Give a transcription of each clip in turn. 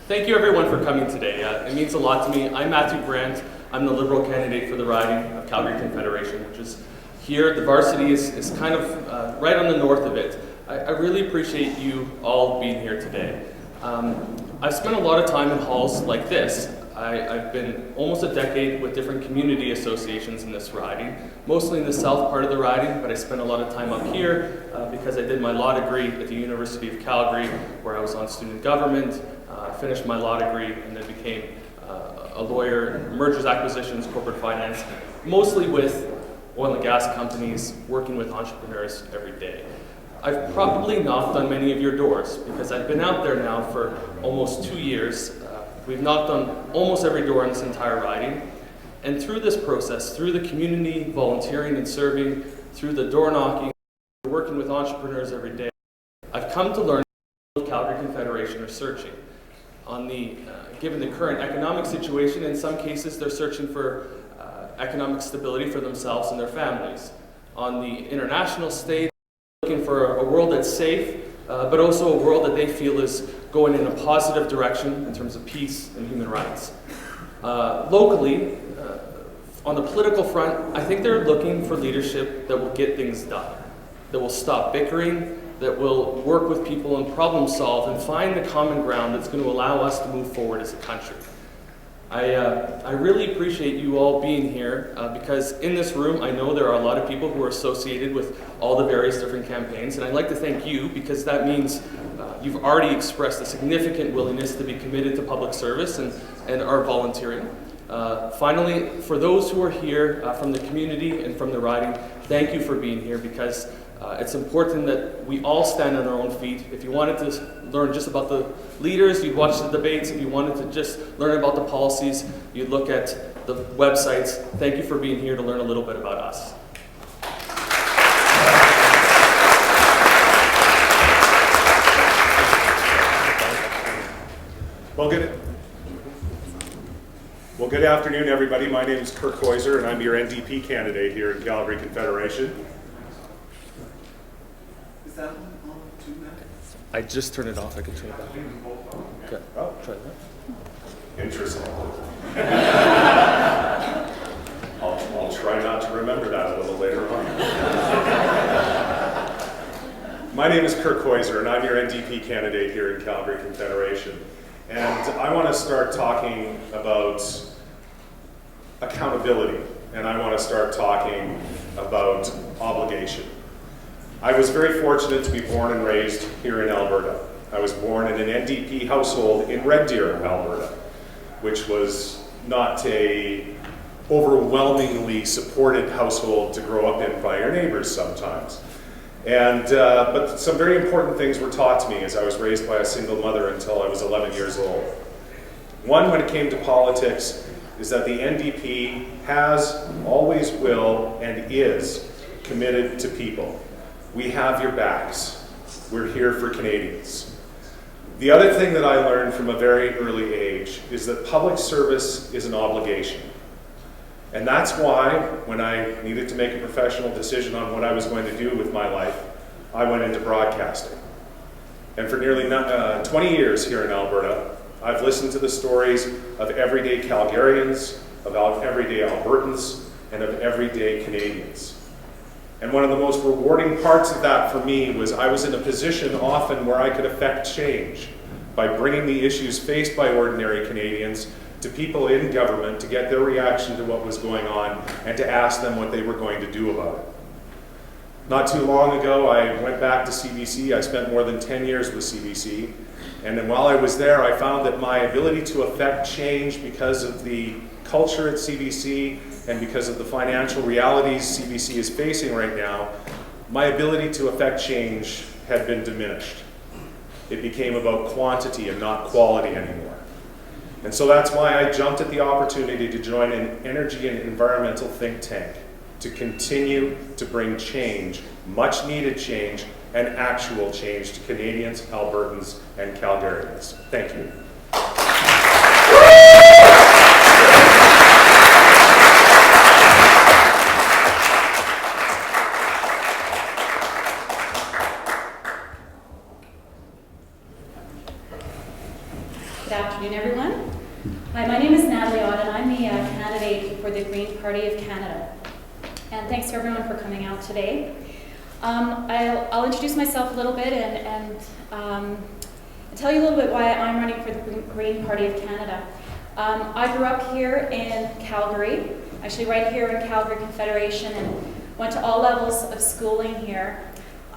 Thank you everyone for coming today. It means a lot to me. I'm Matthew Grant. I'm the Liberal candidate for the riding of Calgary Confederation, which is here. The Varsity is kind of right on the north of it. I really appreciate you all being here today. I've spent a lot of time in halls like this. I've been almost a decade with different community associations in this riding, mostly in the south part of the riding, but I spent a lot of time up here because I did my law degree at the University of Calgary, where I was on student government, finished my law degree, and then became a lawyer in mergers, acquisitions, corporate finance, mostly with oil and gas companies, working with entrepreneurs every day. I've probably knocked on many of your doors because I've been out there now for almost 2 years. We've knocked on almost every door in this entire riding. And through this process, through the community, volunteering and serving, through the door knocking, working with entrepreneurs every day, I've come to learn that Calgary Confederation are searching. Given the current economic situation, in some cases they're searching for economic stability for themselves and their families. On the international stage, looking for a world that's safe, but also a world that they feel is going in a positive direction in terms of peace and human rights. Locally, on the political front, I think they're looking for leadership that will get things done, that will stop bickering, that will work with people and problem solve and find the common ground that's going to allow us to move forward as a country. I really appreciate you all being here because in this room I know there are a lot of people who are associated with all the various different campaigns, and I'd like to thank you because that means you've already expressed a significant willingness to be committed to public service and are volunteering. Finally, for those who are here from the community and from the riding, thank you for being here because it's important that we all stand on our own feet. If you wanted to learn just about the leaders, you'd watch the debates. If you wanted to just learn about the policies, you'd look at the websites. Thank you for being here to learn a little bit about us. Well, good afternoon, everybody. My name is Kirk Heuser, and I'm your NDP candidate here in Calgary Confederation. That one on too, Matt? I just turned it off. I can turn it back. Okay. Oh, Try that. interesting. I'll try not to remember that a little later on. My name is Kirk Heuser, and I'm your NDP candidate here in Calgary Confederation. And I want to start talking about accountability, and I want to start talking about obligation. I was very fortunate to be born and raised here in Alberta. I was born in an NDP household in Red Deer, Alberta, which was not a overwhelmingly supported household to grow up in by your neighbors sometimes. But some very important things were taught to me as I was raised by a single mother until I was 11 years old. One, when it came to politics, is that the NDP has, always will, and is committed to people. We have your backs. We're here for Canadians. The other thing that I learned from a very early age is that public service is an obligation. And that's why, when I needed to make a professional decision on what I was going to do with my life, I went into broadcasting. And for nearly 20 years here in Alberta, I've listened to the stories of everyday Calgarians, of everyday Albertans, and of everyday Canadians. And one of the most rewarding parts of that for me was I was in a position often where I could affect change by bringing the issues faced by ordinary Canadians to people in government to get their reaction to what was going on and to ask them what they were going to do about it. Not too long ago, I went back to CBC. I spent more than 10 years with CBC. And then while I was there, I found that my ability to affect change because of the culture at CBC and because of the financial realities CBC is facing right now, my ability to affect change had been diminished. It became about quantity and not quality anymore. And so that's why I jumped at the opportunity to join an energy and environmental think tank to continue to bring change, much needed change, and actual change to Canadians, Albertans, and Calgarians. Thank you. Good afternoon, everyone. Hi, my name is Natalie, and I'm the candidate for the Green Party of Canada. And thanks to everyone for coming out today. I'll introduce myself a little bit and tell you a little bit why I'm running for the Green Party of Canada. I grew up here in Calgary, actually right here in Calgary Confederation, and went to all levels of schooling here.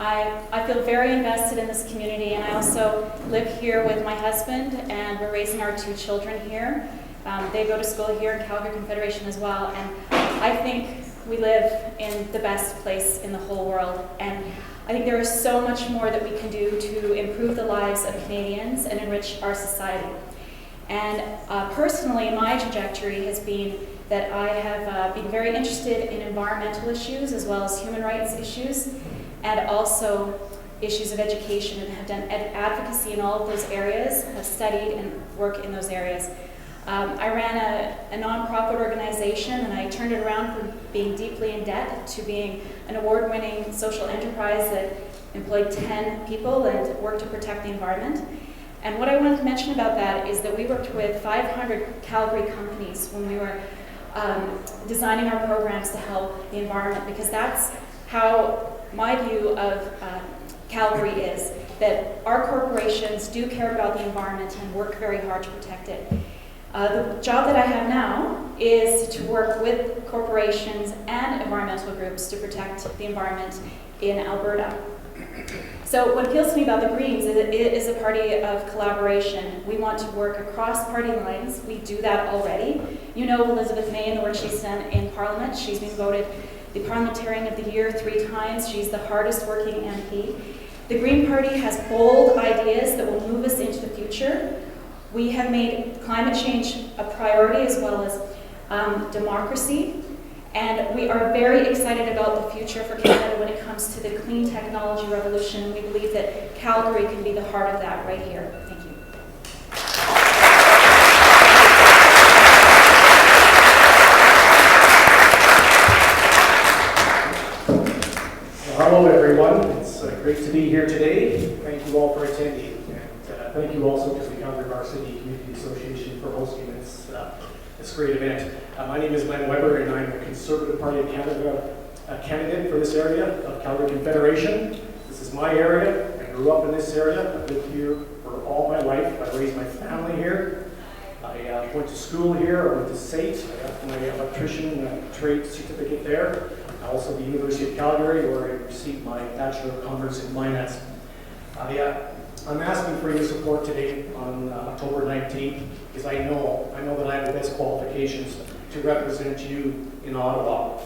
I feel very invested in this community, and I also live here with my husband, and we're raising our 2 children here. They go to school here in Calgary Confederation as well, and I think we live in the best place in the whole world. And I think there is so much more that we can do to improve the lives of Canadians and enrich our society. And personally, my trajectory has been that I have been very interested in environmental issues as well as human rights issues, and also issues of education, and have done advocacy in all of those areas, have studied and work in those areas. I ran a nonprofit organization, and I turned it around from being deeply in debt to being an award-winning social enterprise that employed 10 people and worked to protect the environment. And what I wanted to mention about that is that we worked with 500 Calgary companies when we were designing our programs to help the environment, because that's how my view of Calgary is, that our corporations do care about the environment and work very hard to protect it. The job that I have now is to work with corporations and environmental groups to protect the environment in Alberta. So what appeals to me about the Greens is it is a party of collaboration. We want to work across party lines. We do that already. You know Elizabeth May and the work she's done in Parliament. She's been voted the Parliamentarian of the Year 3 times. She's the hardest working MP. The Green Party has bold ideas that will move us into the future. We have made climate change a priority as well as democracy. And we are very excited about the future for Canada when it comes to the clean technology revolution. We believe that Calgary can be the heart of that right here. Thank you. Hello everyone, it's great to be here today. Thank you all for attending, and thank you also to the Calgary Varsity Community Association for hosting this great event. My name is Len Webber, and I'm a Conservative Party of Canada candidate for this area of Calgary Confederation. This is my area. I grew up in this area. I've lived here for all my life. I raised my family here. I went to school here. I went to SAIT. I got my electrician trade certificate there. Also the University of Calgary, where I received my Bachelor of Commerce in Finance. I'm asking for your support today on October 19th, because I know that I have the best qualifications to represent you in Ottawa.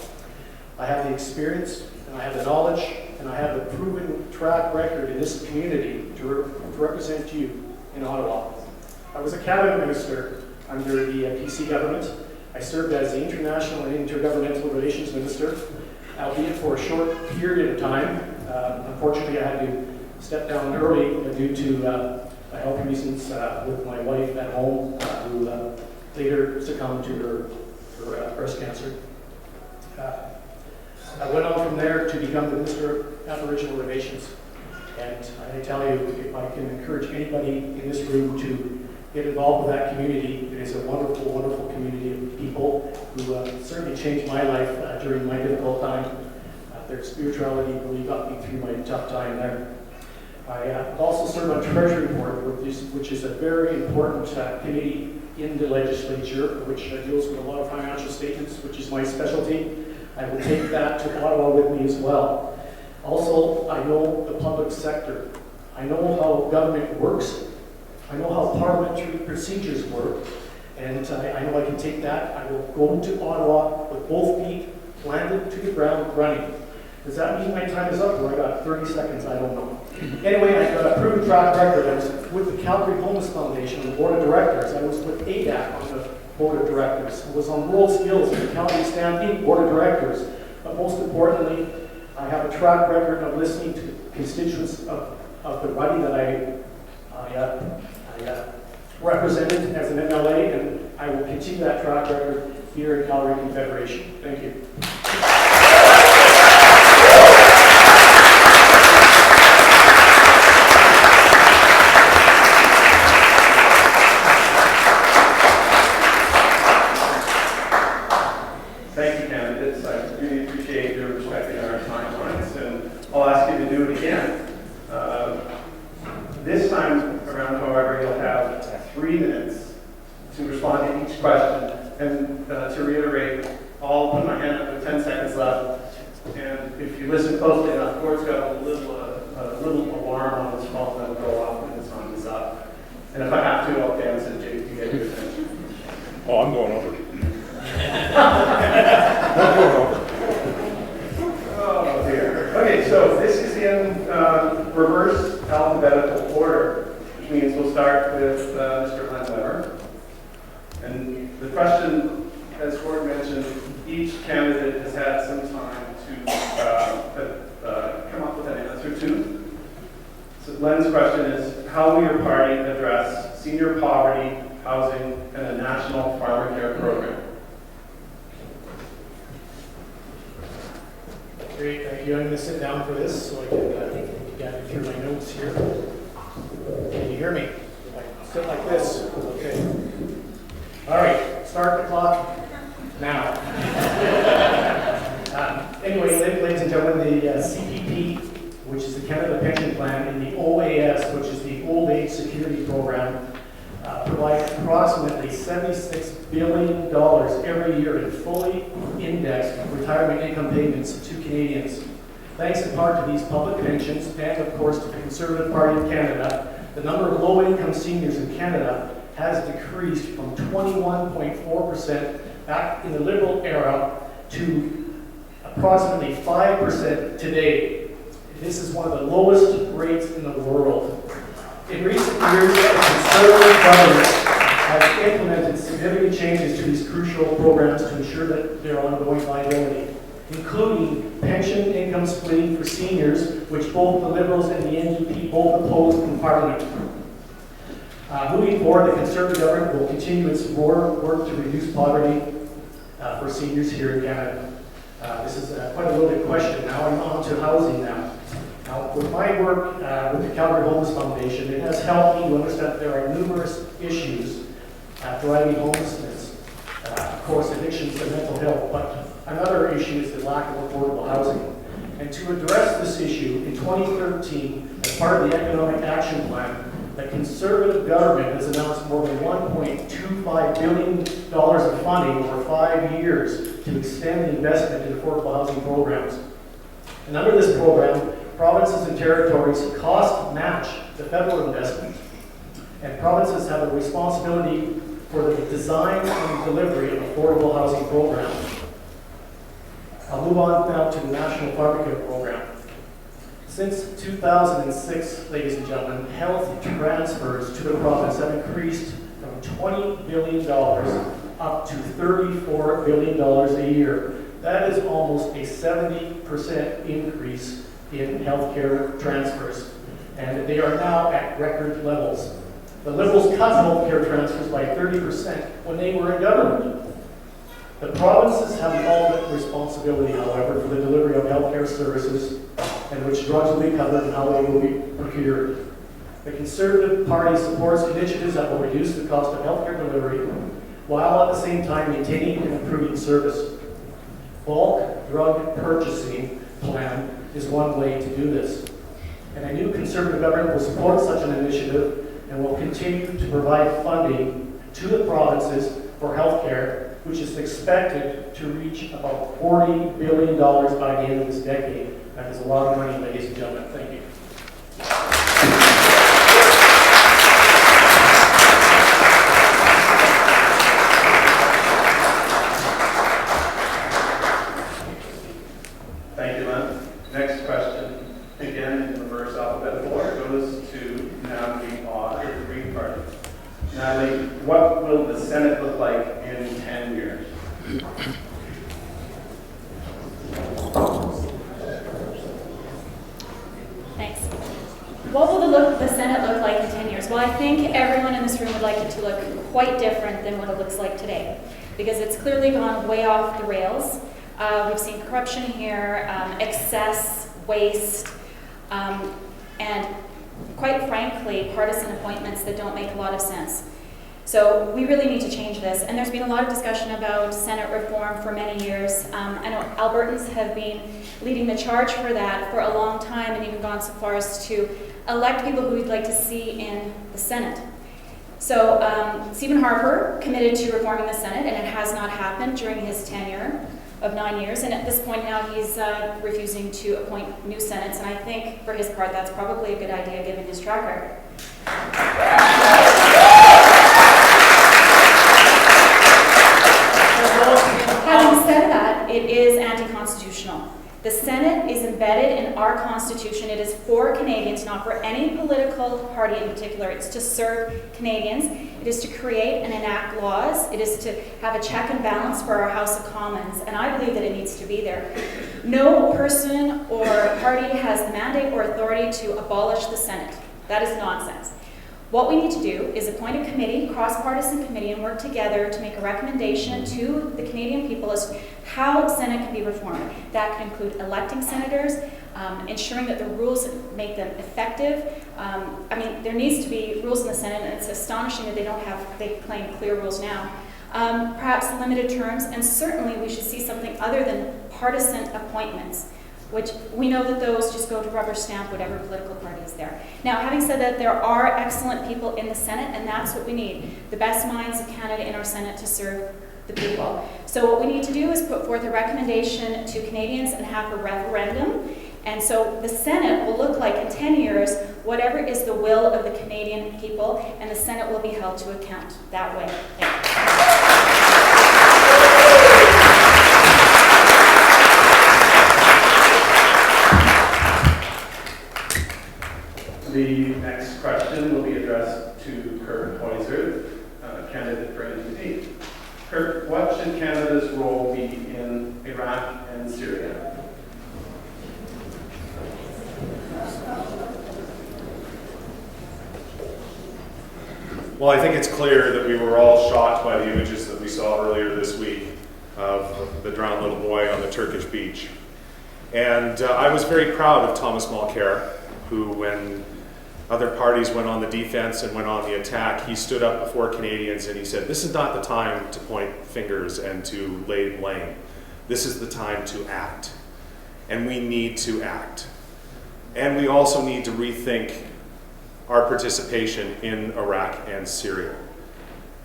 I have the experience, and I have the knowledge, and I have the proven track record in this community to represent you in Ottawa. I was a cabinet minister under the PC government. I served as the International and Intergovernmental Relations Minister, albeit for a short period of time. Unfortunately, I had to step down early due to health reasons with my wife at home, who later succumbed to her breast cancer. I went on from there to become the Minister of Aboriginal Relations. And I tell you, if I can encourage anybody in this room to get involved with that community, it is a wonderful, wonderful community of people who certainly changed my life during my difficult time. Their spirituality really got me through my tough time there. I also served on Treasury Board, which is a very important committee in the legislature, which deals with a lot of financial statements, which is my specialty. I will take that to Ottawa with me as well. Also, I know the public sector. I know how government works. I know how parliamentary procedures work. And I know I can take that. I will go to Ottawa with both feet planted to the ground running. Does that mean my time is up, or I got 30 seconds? I don't know. Anyway, I've got a proven track record. I was with the Calgary Homeless Foundation on the board of directors. I was with ADAC on the board of directors. I was on World Skills and the Calgary Stampede board of directors. But most importantly, I have a track record of listening to constituents of the body that I represented as an MLA, and I will continue that track record here at Calgary Confederation. Thank you. have 3 minutes to respond to each question. And to reiterate, I'll put my hand up with 10 seconds left. And if you listen closely enough, Gord's got a little alarm on his phone that'll go off when his time is up. And if I have to, I'll dance it to get your attention. Oh, I'm going over. Oh dear. Okay, so this is in reverse alphabetical order, which means we'll start with Mr. Len Webber. And the question, as Gord mentioned, each candidate has had some time to come up with an answer to. So Len's question is, how will your party address senior poverty, housing, and a national farmer care program? Great, thank you. I'm going to sit down for this so I can gather through my notes here. Can you hear me? I sit like this. Okay. All right, start the clock now. Anyway, ladies and gentlemen, the CPP, which is the Canada Pension Plan, and the OAS, which is the Old Age Security Program, provides approximately $76 billion every year in fully indexed retirement income payments to Canadians. Thanks in part to these public pensions and, of course, to the Conservative Party of Canada, the number of low-income seniors in Canada has decreased from 21.4% back in the Liberal era to approximately 5% today. This is one of the lowest rates in the world. In recent years, the Conservative government has implemented significant changes to these crucial programs to ensure that their ongoing viability, including pension income splitting for seniors, which both the Liberals and the NDP both opposed in Parliament. Moving forward, the Conservative government will continue its work to reduce poverty for seniors here in Canada. This is quite a loaded question. Now I'm on to housing now. Now, with my work with the Calgary Homeless Foundation, it has helped me to understand that there are numerous issues driving homelessness. Of course, addictions and mental health, but another issue is the lack of affordable housing. And to address this issue, in 2013, as part of the Economic Action Plan, the Conservative government has announced more than $1.25 billion of funding over 5 years to extend the investment in affordable housing programs. And under this program, provinces and territories cost match the federal investment, and provinces have a responsibility for the design and delivery of affordable housing programs. I'll move on now to the National Farmer Care Program. Since 2006, ladies and gentlemen, health transfers to the province have increased from $20 billion up to $34 billion a year. That is almost a 70% increase in healthcare transfers, and they are now at record levels. The Liberals cut healthcare transfers by 30% when they were in government. The provinces have the ultimate responsibility, however, for the delivery of healthcare services and which drugs will be covered and how they will be procured. The Conservative Party supports initiatives that will reduce the cost of healthcare delivery while at the same time maintaining and improving service. Bulk drug purchasing plan is one way to do this. And a new Conservative government will support such an initiative and will continue to provide funding to the provinces for healthcare, which is expected to reach about $40 billion by the end of this decade. That is a lot of money, ladies and gentlemen. Thank you. Thank you, Len. Next question, again in reverse alphabetical order, goes to Natalie of the Green Party. Natalie, what will the Senate look like in 10 years? Thanks. What will the Senate look like in 10 years? Well, I think everyone in this room would like it to look quite different than what it looks like today, because it's clearly gone way off the rails. We've seen corruption here, excess, waste, and quite frankly, partisan appointments that don't make a lot of sense. So we really need to change this. And there's been a lot of discussion about Senate reform for many years. I know Albertans have been leading the charge for that for a long time and even gone so far as to elect people who we'd like to see in the Senate. So Stephen Harper committed to reforming the Senate, and it has not happened during his tenure of 9 years. And at this point now, he's refusing to appoint new Senates. And I think, for his part, that's probably a good idea given his track record. Having said that, it is anti-constitutional. The Senate is embedded in our Constitution. It is for Canadians, not for any political party in particular. It's to serve Canadians. It is to create and enact laws. It is to have a check and balance for our House of Commons, and I believe that it needs to be there. No person or party has the mandate or authority to abolish the Senate. That is nonsense. What we need to do is appoint a committee, cross-partisan committee, and work together to make a recommendation to the Canadian people as to how Senate can be reformed. That can include electing senators, ensuring that the rules make them effective. I mean, there needs to be rules in the Senate, and it's astonishing that they claim clear rules now. Perhaps limited terms, and certainly we should see something other than partisan appointments, which we know that those just go to rubber stamp whatever political party is there. Now, having said that, there are excellent people in the Senate, and that's what we need. The best minds of Canada in our Senate to serve the people. So what we need to do is put forth a recommendation to Canadians and have a referendum. And so the Senate will look like in 10 years, whatever is the will of the Canadian people, and the Senate will be held to account that way. Thank you. The next question will be addressed to Kirk Heuser, candidate for NDP. Kirk, what should Canada's role be in Iraq and Syria? Well, I think it's clear that we were all shocked by the images that we saw earlier this week of the drowned little boy on the Turkish beach. And I was very proud of Thomas Mulcair, who, when other parties went on the defense and went on the attack, he stood up before Canadians and he said, this is not the time to point fingers and to lay blame. This is the time to act. And we need to act. And we also need to rethink our participation in Iraq and Syria.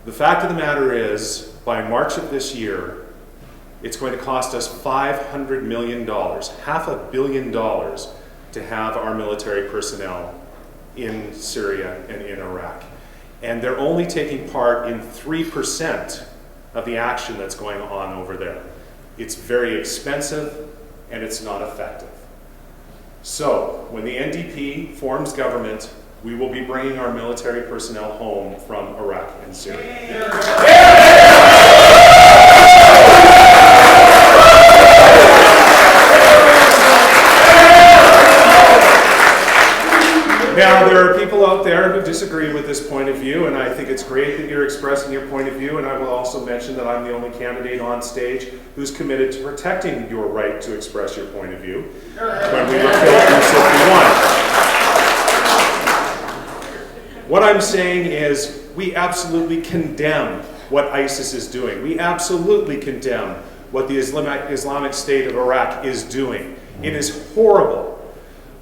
The fact of the matter is, by March of this year, it's going to cost us $500 million, $500 million, to have our military personnel in Syria and in Iraq. And they're only taking part in 3% of the action that's going on over there. It's very expensive and it's not effective. So, when the NDP forms government, we will be bringing our military personnel home from Iraq and Syria. Now, there are people out there who disagree with this point of view, and I think it's great that you're expressing your point of view, and I will also mention that I'm the only candidate on stage who's committed to protecting your right to express your point of view when we repeal 351. What I'm saying is we absolutely condemn what ISIS is doing. We absolutely condemn what the Islamic State of Iraq is doing. It is horrible.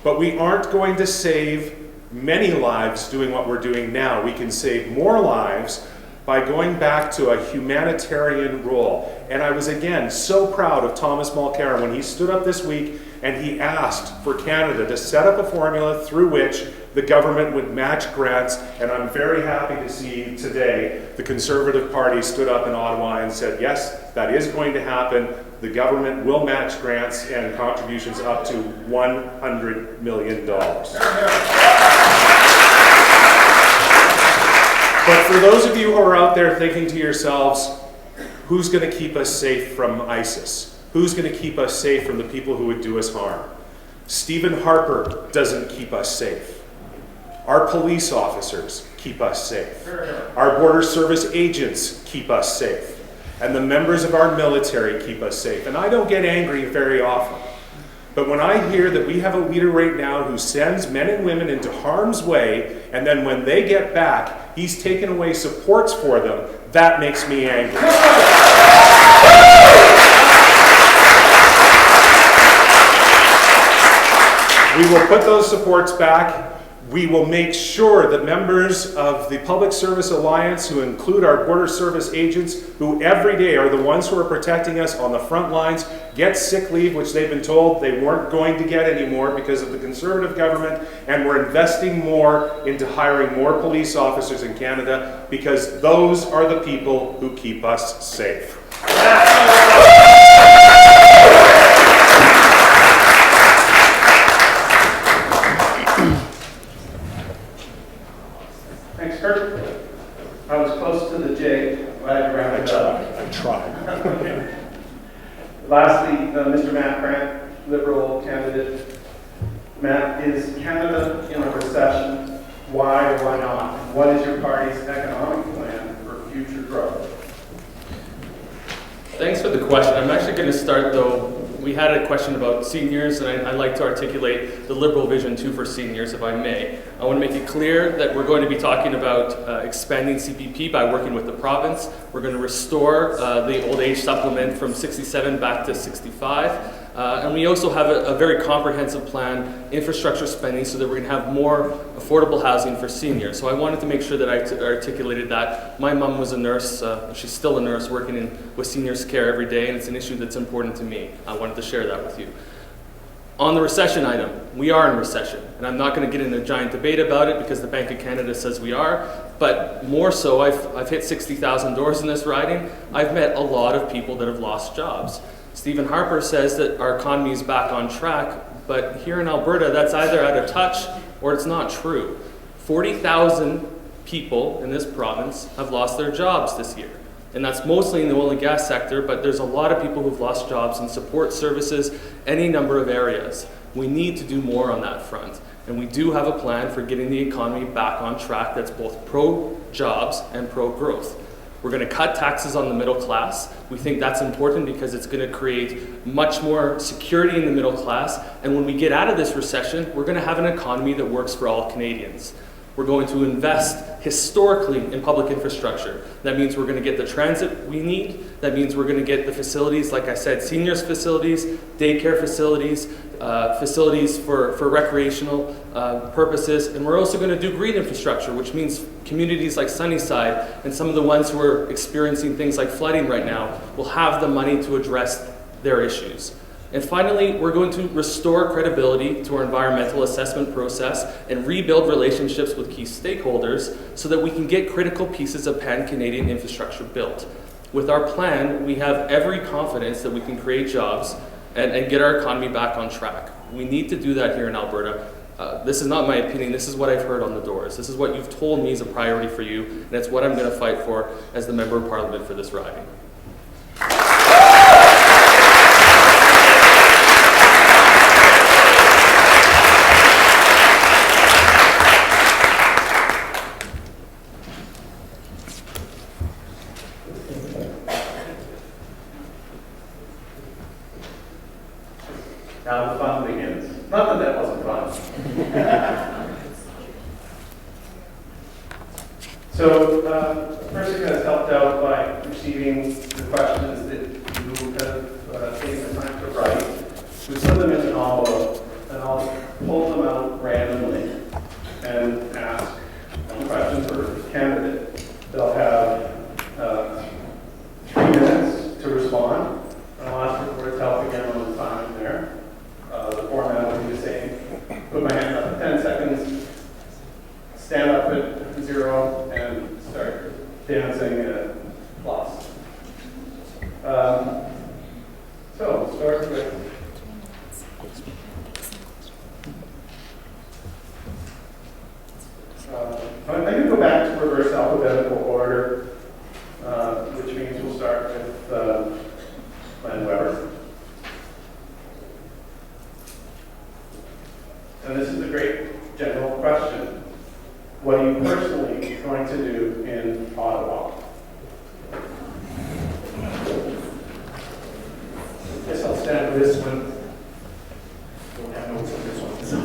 But we aren't going to save many lives doing what we're doing now. We can save more lives by going back to a humanitarian role. And I was, again, so proud of Thomas Mulcair when he stood up this week and he asked for Canada to set up a formula through which the government would match grants. And I'm very happy to see today the Conservative Party stood up in Ottawa and said, yes, that is going to happen. The government will match grants and contributions up to $100 million. But for those of you who are out there thinking to yourselves, who's going to keep us safe from ISIS? Who's going to keep us safe from the people who would do us harm? Stephen Harper doesn't keep us safe. Our police officers keep us safe. Our border service agents keep us safe. And the members of our military keep us safe. And I don't get angry very often. But when I hear that we have a leader right now who sends men and women into harm's way, and then when they get back, he's taken away supports for them, that makes me angry. We will put those supports back. We will make sure that members of the Public Service Alliance, who include our border service agents, who every day are the ones who are protecting us on the front lines, get sick leave, which they've been told they weren't going to get anymore because of the Conservative government, and we're investing more into hiring more police officers in Canada because those are the people who keep us safe. Thanks, Kirk. I was close to the J. Glad you rounded up. I tried. Lastly, Mr. Matt Grant, Liberal candidate. Matt, is Canada in a recession? Why or why not? And what is your party's economic plan for future growth? Thanks for the question. I'm actually going to start, though. We had a question about seniors, and I'd like to articulate the Liberal vision too for seniors, if I may. I want to make it clear that we're going to be talking about expanding CPP by working with the province. We're going to restore the old age supplement from 67 back to 65. And we also have a very comprehensive plan, infrastructure spending, so that we're going to have more affordable housing for seniors. So I wanted to make sure that I articulated that. My mom was a nurse. She's still a nurse working with seniors care every day, and it's an issue that's important to me. I wanted to share that with you. On the recession item, we are in recession, and I'm not going to get in a giant debate about it because the Bank of Canada says we are, but more so, I've hit 60,000 doors in this riding. I've met a lot of people that have lost jobs. Stephen Harper says that our economy is back on track, but here in Alberta, that's either out of touch or it's not true. 40,000 people in this province have lost their jobs this year. And that's mostly in the oil and gas sector, but there's a lot of people who've lost jobs in support services, any number of areas. We need to do more on that front. And we do have a plan for getting the economy back on track that's both pro-jobs and pro-growth. We're going to cut taxes on the middle class. We think that's important because it's going to create much more security in the middle class. And when we get out of this recession, we're going to have an economy that works for all Canadians. We're going to invest historically in public infrastructure. That means we're going to get the transit we need. That means we're going to get the facilities, like I said, seniors facilities, daycare facilities, facilities for recreational purposes. And we're also going to do green infrastructure, which means communities like Sunnyside and some of the ones who are experiencing things like flooding right now will have the money to address their issues. And finally, we're going to restore credibility to our environmental assessment process and rebuild relationships with key stakeholders so that we can get critical pieces of pan-Canadian infrastructure built. With our plan, we have every confidence that we can create jobs and get our economy back on track. We need to do that here in Alberta. This is not my opinion, this is what I've heard on the doors. This is what you've told me is a priority for you, and it's what I'm going to fight for as the Member of Parliament for this riding. Now the fun begins. Not that that wasn't fun. So, first you guys helped out by receiving the questions that you have taken the time to write. We put them in an envelope, and I'll pull them out randomly and ask one question per candidate. They'll have 3 minutes to respond. And I'll ask for its help again on the time in there. The format will be the same. Put my hand up for 10 seconds, stand up at 0, and start dancing at plus. So we'll start with I'm going to go back to reverse alphabetical order, which means we'll start with Len Webber. And this is a great general question. What are you personally going to do in Ottawa? I guess I'll stand for this one. Don't have notes on this one. So.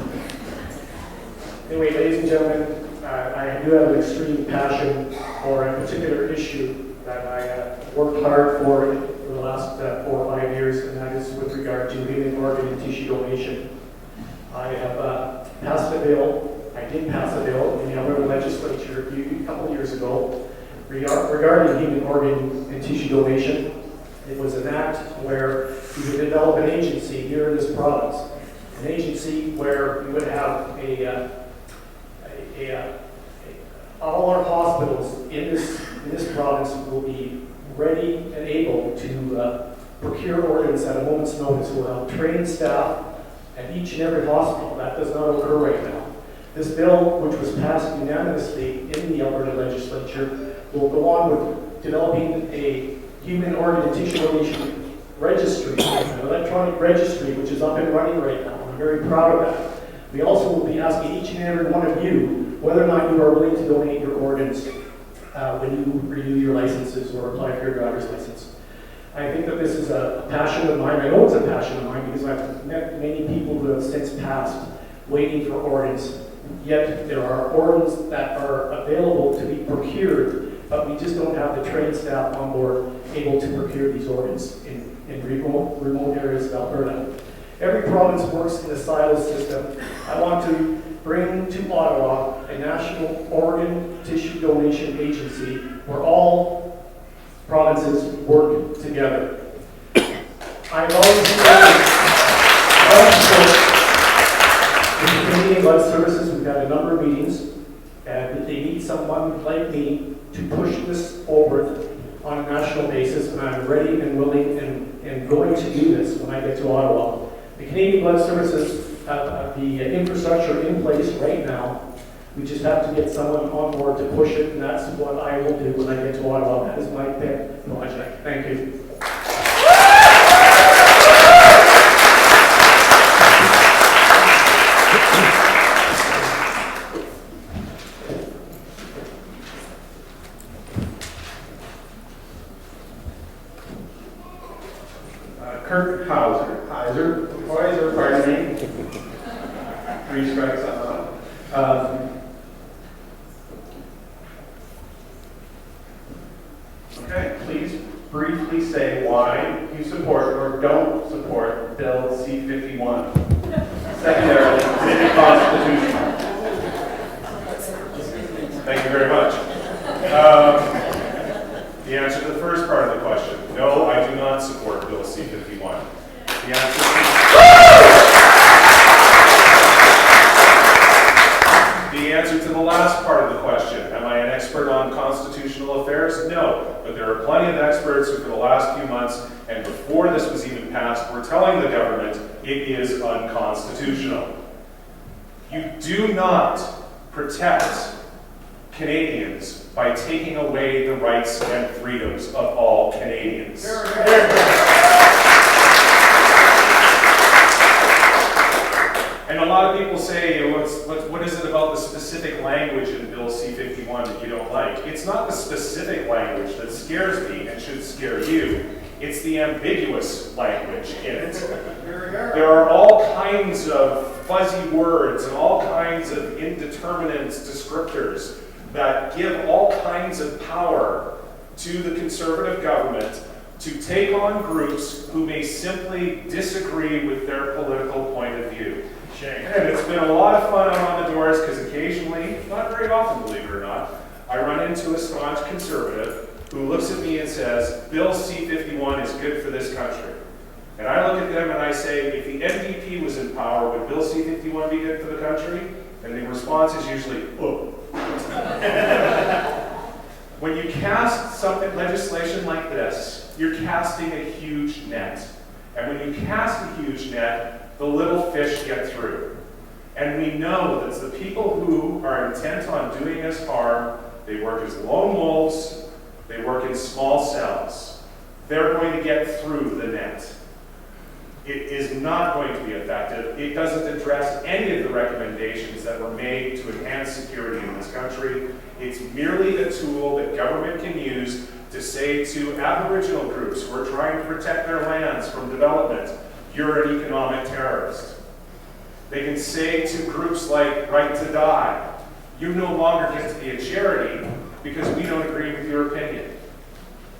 Anyway, ladies and gentlemen, I do have an extreme passion for a particular issue that I worked hard for the last 4 or 5 years, and that is with regard to human organ and tissue donation. I have passed a bill. I did pass a bill in the Alberta legislature a couple of years ago regarding human organ and tissue donation. It was an act where we would develop an agency here in this province, an agency where we would have all our hospitals in this province will be ready and able to procure organs at a moment's notice. We'll have trained staff at each and every hospital. That does not occur right now. This bill, which was passed unanimously in the Alberta legislature, will go on with developing a human organ and tissue donation registry, an electronic registry, which is up and running right now. I'm very proud of that. We also will be asking each and every one of you whether or not you are willing to donate your organs when you renew your licenses or apply for your driver's license. I think that this is a passion of mine. I know it's a passion of mine because I've met many people who have since passed waiting for organs. Yet there are organs that are available to be procured, but we just don't have the trained staff on board able to procure these organs in remote areas of Alberta. Every province works in a silo system. I want to bring to Ottawa a national organ tissue donation agency where all provinces work together. I've always with the Canadian Blood Services, we've had a number of meetings, and they need someone like me to push this forward on a national basis, and I'm ready and willing and going to do this when I get to Ottawa. The Canadian Blood Services have the infrastructure in place right now. We just have to get someone on board to push it, and that's what I will do when I get to Ottawa. That is my pet project. Thank you. Kirk Heuser, pardon me. 3 strikes on that. Okay, please briefly say why you support or don't support Bill C-51. Secondarily, is it constitutional? Thank you very much. The answer to the first part of the question, no, I do not support Bill C-51. The answer to the last part of the question, am I an expert on constitutional affairs? No, but there are plenty of experts who for the last few months and before this was even passed were telling the government it is unconstitutional. You do not protect Canadians by taking away the rights and freedoms of all Canadians. And a lot of people say, what is it about the specific language in Bill C-51 that you don't like? It's not the specific language that scares me and should scare you. It's the ambiguous language in it. There are all kinds of fuzzy words and all kinds of indeterminate descriptors that give all kinds of power to the Conservative government to take on groups who may simply disagree with their political point of view. And it's been a lot of fun on the doors because occasionally, not very often believe it or not, I run into a staunch conservative who looks at me and says, Bill C-51 is good for this country. And I look at them and I say, if the NDP was in power, would Bill C-51 be good for the country? And the response is usually, oh. When you cast something, legislation like this, you're casting a huge net. And when you cast a huge net, the little fish get through. And we know that the people who are intent on doing us harm, they work as lone wolves, they work in small cells. They're going to get through the net. It is not going to be effective. It doesn't address any of the recommendations that were made to enhance security in this country. It's merely a tool that government can use to say to Aboriginal groups who are trying to protect their lands from development, you're an economic terrorist. They can say to groups like Right to Die, you no longer get to be a charity because we don't agree with your opinion.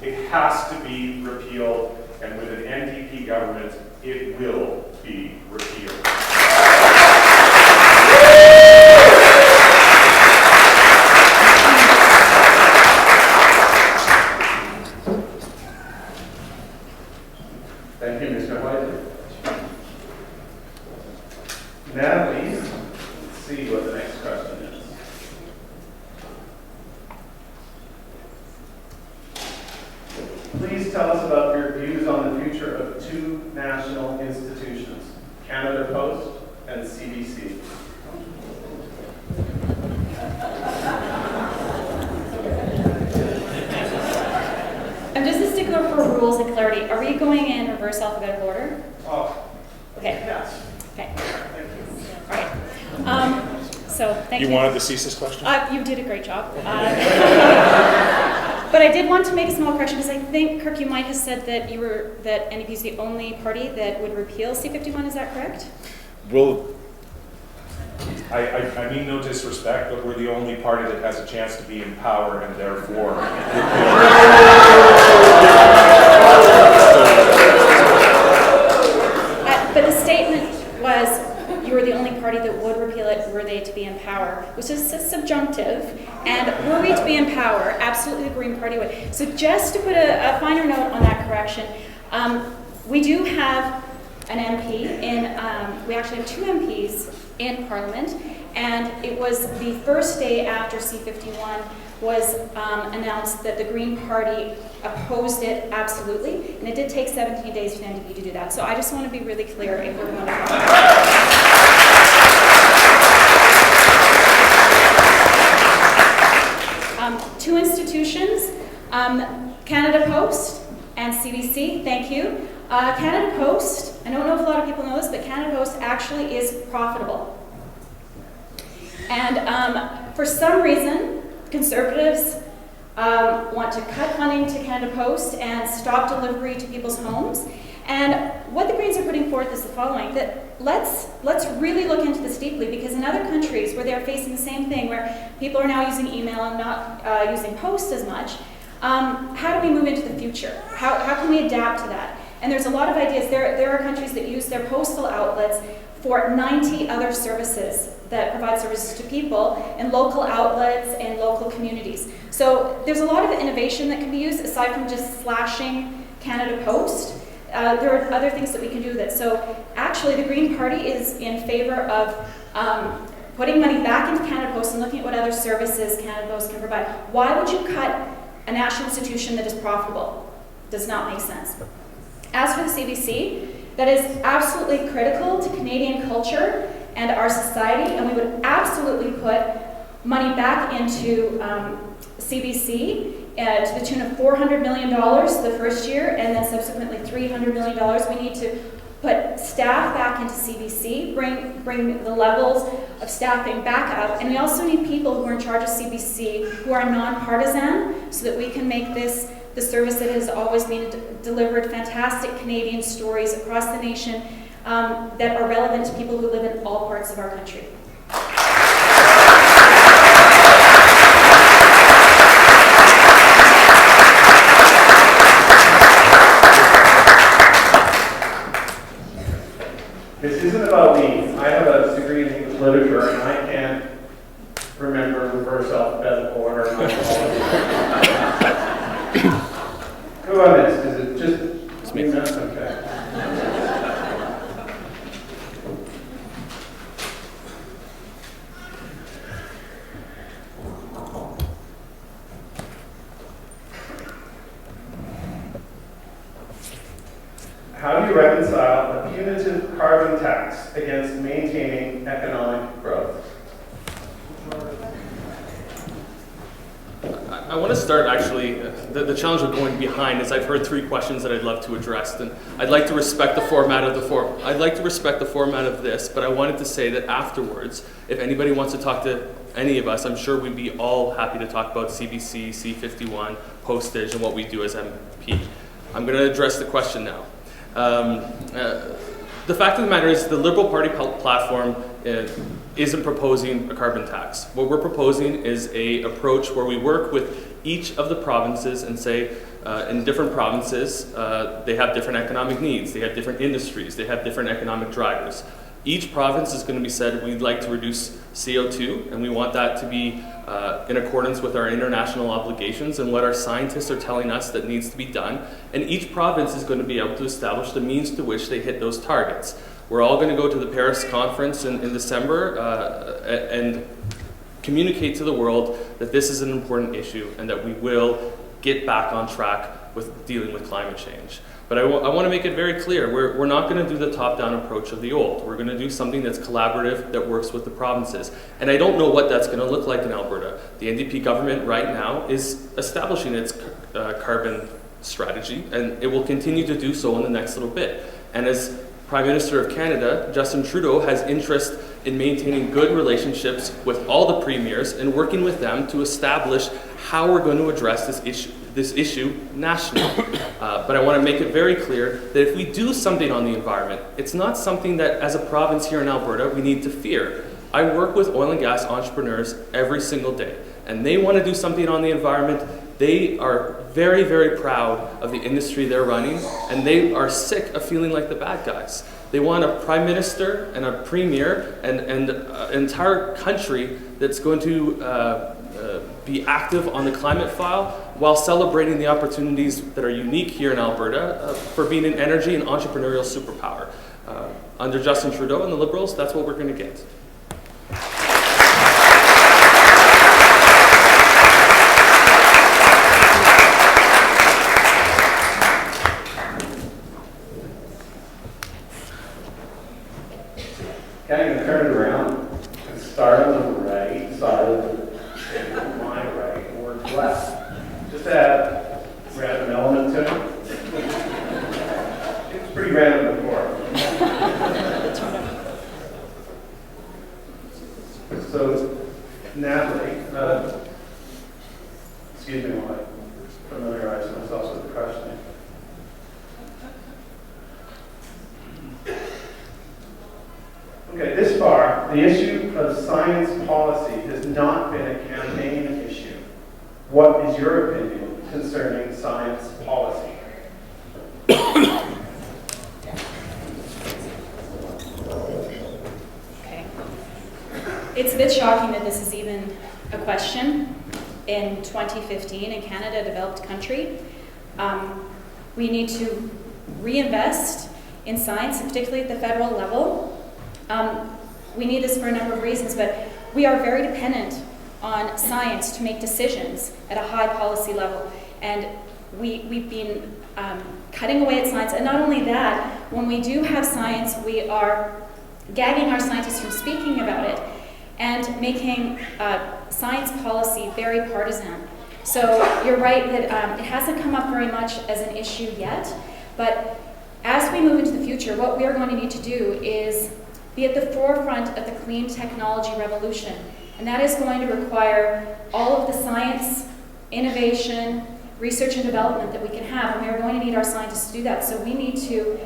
It has to be repealed, and with an NDP government, it will be repealed. Please tell us about your views on the future of two national institutions, Canada Post and CBC. I'm just a stickler for rules and clarity. Are we going in reverse alphabetical order? Oh, Okay. yes. Okay. Thank you. All right. So thank you. You wanted to cease this question? You did a great job. But I did want to make a small correction because I think, Kirk, you might have said that that NDP is the only party that would repeal C-51. Is that correct? Well, I mean no disrespect, but we're the only party that has a chance to be in power and therefore. But the statement was you were the only party that would repeal it were they to be in power, which is subjunctive. And were we to be in power, absolutely the Green Party would. So just to put a finer note on that correction, we do have an MP we actually have two MPs in Parliament, and it was the first day after C-51 was announced that the Green Party opposed it absolutely, and it did take 17 days for the NDP to do that. So I just want to be really clear if we're going to two institutions, Canada Post and CBC, thank you. Canada Post, I don't know if a lot of people know this, but Canada Post actually is profitable. And for some reason, Conservatives want to cut funding to Canada Post and stop delivery to people's homes. And what the Greens are putting forth is the following, that let's really look into this deeply, because in other countries where they're facing the same thing, where people are now using email and not using post as much, how do we move into the future? How can we adapt to that? And there's a lot of ideas. There are countries that use their postal outlets for 90 other services that provide services to people in local outlets and local communities. So there's a lot of innovation that can be used aside from just slashing Canada Post. There are other things that we can do with it. So actually the Green Party is in favor of putting money back into Canada Post and looking at what other services Canada Post can provide. Why would you cut a national institution that is profitable? Does not make sense. As for the CBC, that is absolutely critical to Canadian culture and our society, and we would absolutely put money back into CBC to the tune of $400 million the first year, and then subsequently $300 million. We need to put staff back into CBC, bring the levels of staffing back up, and we also need people who are in charge of CBC who are nonpartisan, so that we can make this the service that has always been delivered fantastic Canadian stories across the nation that are relevant to people who live in all parts of our country. This isn't about me. I have a degree in English literature, and I can't remember reverse alphabetical order. Who on this? Is it just me? Okay. How do you reconcile a punitive carbon tax against maintaining economic growth? I want to start actually, the challenge of going behind is I've heard three questions that I'd love to address, and I'd like to respect the format of this, but I wanted to say that afterwards, if anybody wants to talk to any of us, I'm sure we'd be all happy to talk about CBC, C-51, postage, and what we do as MP. I'm going to address the question now. The fact of the matter is the Liberal Party platform isn't proposing a carbon tax. What we're proposing is an approach where we work with each of the provinces and say, in different provinces, they have different economic needs, they have different industries, they have different economic drivers. Each province is going to be said, we'd like to reduce CO2, and we want that to be in accordance with our international obligations and what our scientists are telling us that needs to be done. And each province is going to be able to establish the means to which they hit those targets. We're all going to go to the Paris conference in December and communicate to the world that this is an important issue and that we will get back on track with dealing with climate change. But I want to make it very clear, we're not going to do the top-down approach of the old. We're going to do something that's collaborative, that works with the provinces. And I don't know what that's going to look like in Alberta. The NDP government right now is establishing its carbon strategy, and it will continue to do so in the next little bit. And as Prime Minister of Canada, Justin Trudeau has interest in maintaining good relationships with all the premiers and working with them to establish how we're going to address this issue nationally. But I want to make it very clear that if we do something on the environment, it's not something that as a province here in Alberta we need to fear. I work with oil and gas entrepreneurs every single day, and they want to do something on the environment. They are very, very proud of the industry they're running, and they are sick of feeling like the bad guys. They want a prime minister and a premier and an entire country that's going to be active on the climate file while celebrating the opportunities that are unique here in Alberta for being an energy and entrepreneurial superpower. Under Justin Trudeau and the Liberals, that's what we're going to get. Okay, I'm going to turn it around and start on the right side of my right or left. Just add a random element to it. It was pretty random before. So, Natalie, excuse me while I familiarize myself with the question. Okay, this far, the issue of science policy has not been a campaign issue. What is your opinion concerning science policy? Okay. It's a bit shocking that this is even a question in 2015 in Canada, a developed country. We need to reinvest in science, particularly at the federal level. We need this for a number of reasons, but we are very dependent on science to make decisions at a high policy level. And we've been cutting away at science. And not only that, when we do have science, we are gagging our scientists from speaking about it and making science policy very partisan. So you're right that it hasn't come up very much as an issue yet, but as we move into the future, what we are going to need to do is be at the forefront of the clean technology revolution. And that is going to require all of the science, innovation, research and development that we can have, and we are going to need our scientists to do that. So we need to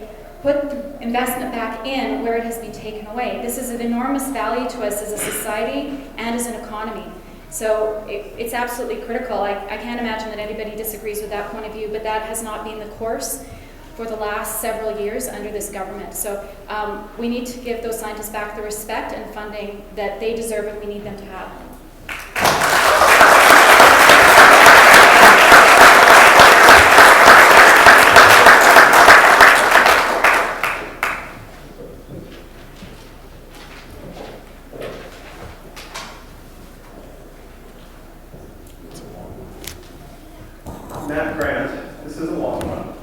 put the investment back in where it has been taken away. This is of enormous value to us as a society and as an economy. So it's absolutely critical. I can't imagine that anybody disagrees with that point of view, but that has not been the course for the last several years under this government. So we need to give those scientists back the respect and funding that they deserve and we need them to have. Matt Grant, this is a long one.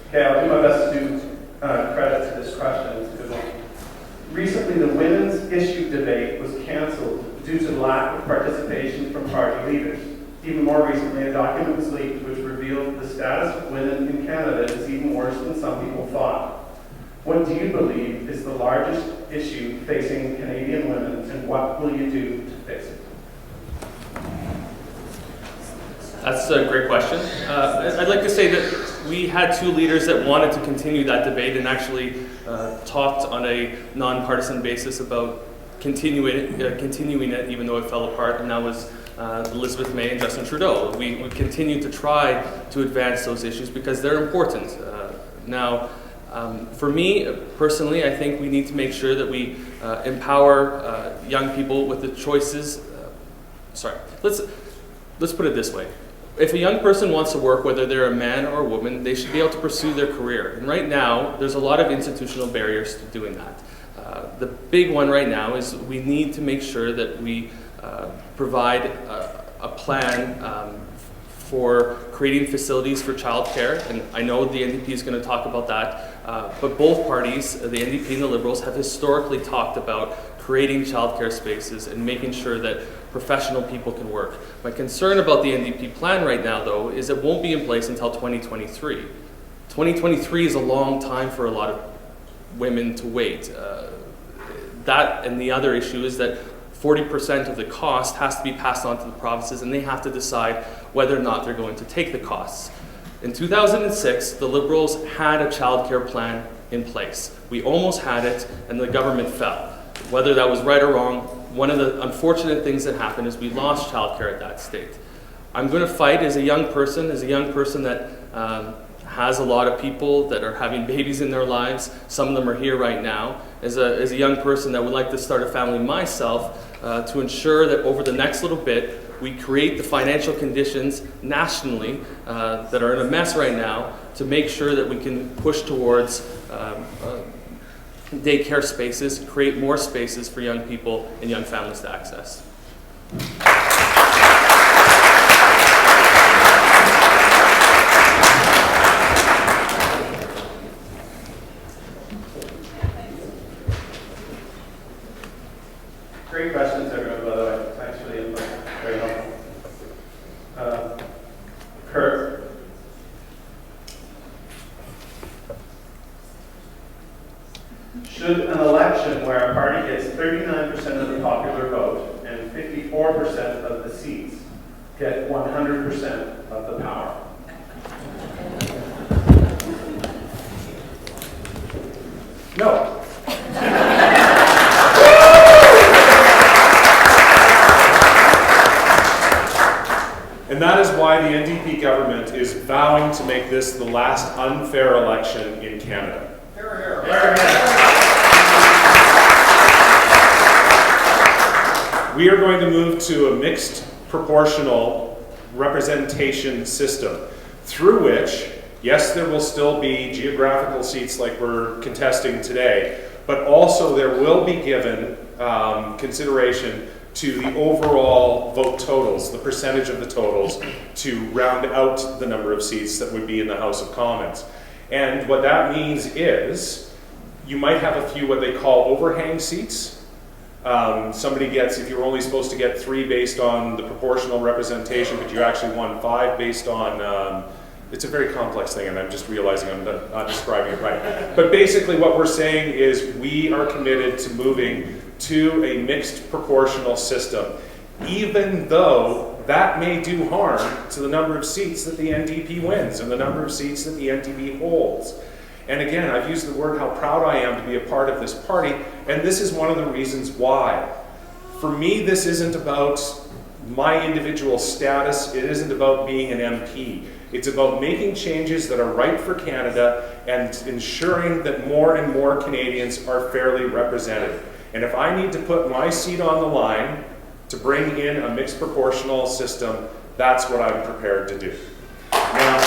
Okay, I'll do my best to do credit to this question. Recently, the women's issue debate was canceled due to lack of participation from party leaders. Even more recently, a document was leaked which revealed the status of women in Canada is even worse than some people thought. What do you believe is the largest issue facing Canadian women, and what will you do to fix it? That's a great question. I'd like to say that we had two leaders that wanted to continue that debate and actually talked on a nonpartisan basis about continuing it even though it fell apart, and that was Elizabeth May and Justin Trudeau. We continue to try to advance those issues because they're important. Now, for me personally, I think we need to make sure that we empower young people with the choices. Let's put it this way. if a young person wants to work, whether they're a man or a woman, they should be able to pursue their career. And right now, there's a lot of institutional barriers to doing that. The big one right now is we need to make sure that we provide a plan for creating facilities for childcare, and I know the NDP is going to talk about that, but both parties, the NDP and the Liberals, have historically talked about creating childcare spaces and making sure that professional people can work. My concern about the NDP plan right now, though, is it won't be in place until 2023. 2023 is a long time for a lot of women to wait. That and the other issue is that 40% of the cost has to be passed on to the provinces, and they have to decide whether or not they're going to take the costs. In 2006, the Liberals had a childcare plan in place. We almost had it, and the government fell. Whether that was right or wrong, one of the unfortunate things that happened is we lost childcare at that state. I'm going to fight as a young person that has a lot of people that are having babies in their lives. Some of them are here right now. As a young person that would like to start a family myself, to ensure that over the next little bit, we create the financial conditions nationally that are in a mess right now to make sure that we can push towards daycare spaces, create more spaces for young people and young families to access. Great questions, everyone, by the way. Thanks for the input. Very helpful. Kirk? Should an election where a party gets 39% of the popular vote and 54% of the seats get 100% of the power? No. And that is why the NDP government is vowing to make this the last unfair election in Canada. We are going to move to a mixed proportional representation system through which, yes, there will still be geographical seats like we're contesting today, but also there will be given consideration to the overall vote totals, the percentage of the totals, to round out the number of seats that would be in the House of Commons. And what that means is, you might have a few what they call overhang seats. Somebody gets, if you're only supposed to get 3 based on the proportional representation, but you actually won 5 based on, it's a very complex thing, and I'm just realizing I'm not describing it right. But basically what we're saying is we are committed to moving to a mixed proportional system, even though that may do harm to the number of seats that the NDP wins and the number of seats that the NDP holds. And again, I've used the word how proud I am to be a part of this party, and this is one of the reasons why. For me, this isn't about my individual status, it isn't about being an MP. It's about making changes that are right for Canada and ensuring that more and more Canadians are fairly represented. And if I need to put my seat on the line to bring in a mixed proportional system, that's what I'm prepared to do. Now,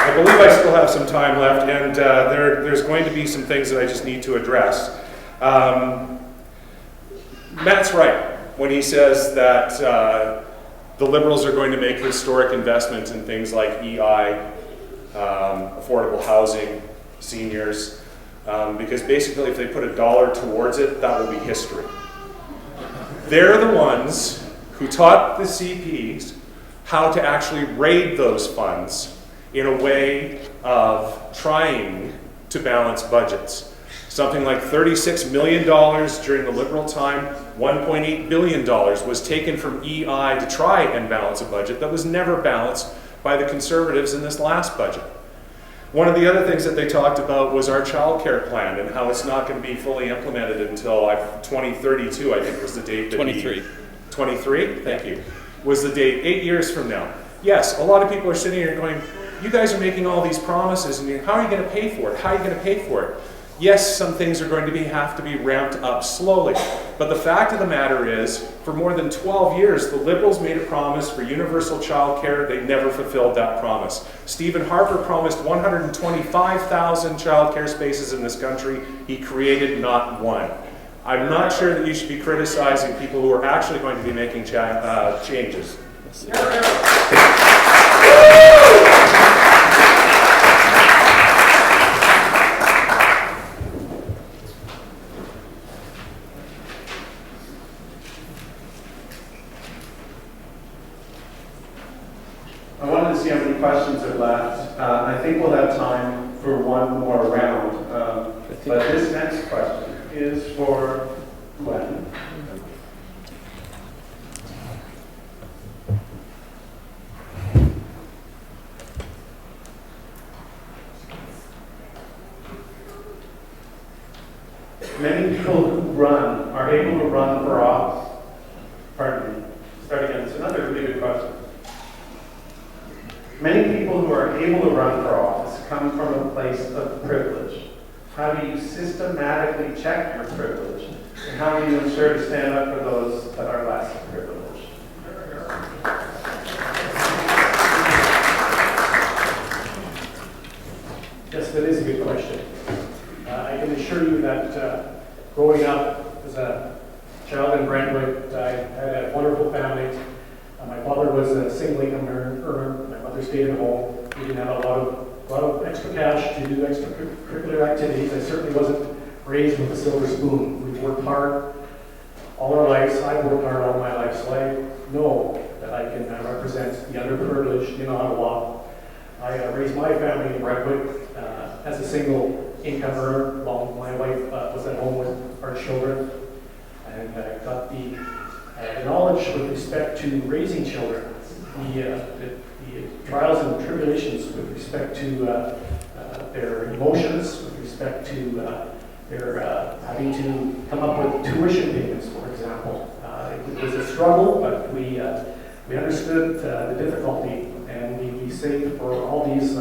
I believe I still have some time left, and there's going to be some things that I just need to address. Matt's right when he says that the Liberals are going to make historic investments in things like EI, affordable housing, seniors, because basically if they put $1 towards it, that will be history. They're the ones who taught the CPs how to actually raid those funds in a way of trying to balance budgets. Something like $36 million during the Liberal time, $1.8 billion was taken from EI to try and balance a budget that was never balanced by the Conservatives in this last budget. One of the other things that they talked about was our child care plan and how it's not going to be fully implemented until 2032, I think was the date. 23. 23? Thank you. Was the date 8 years from now. Yes, a lot of people are sitting here going, you guys are making all these promises, and how are you going to pay for it? How are you going to pay for it? Yes, some things are going to have to be ramped up slowly. But the fact of the matter is, for more than 12 years, the Liberals made a promise for universal child care. They never fulfilled that promise. Stephen Harper promised 125,000 child care spaces in this country. He created not one. I'm not sure that you should be criticizing people who are actually going to be making changes. I wanted to see how many questions are left. I think we'll have time for one more round. But this next question is for Len. Many people who are able to run for office. Pardon me. Start again. It's another really good question. Many people who are able to run for office come from a place of privilege. How do you systematically check your privilege? And how do you ensure to stand up for those that are less privileged? Yes, that is a good question. I can assure you that growing up as a child in Brentwood, I had a wonderful family. My father was a single income earner. My mother stayed at home. We didn't have a lot of extra cash to do extracurricular activities. I certainly wasn't raised with a silver spoon. We worked hard all our lives. I've worked hard all my life, so I know that I can represent the underprivileged in Ottawa. I raised my family in Brentwood as a single income earner while my wife was at home with our children. And I got the knowledge with respect to raising children, the trials and tribulations with respect to their emotions, with respect to their having to come up with tuition payments, for example. It was a struggle, but we understood the difficulty, and we saved for all these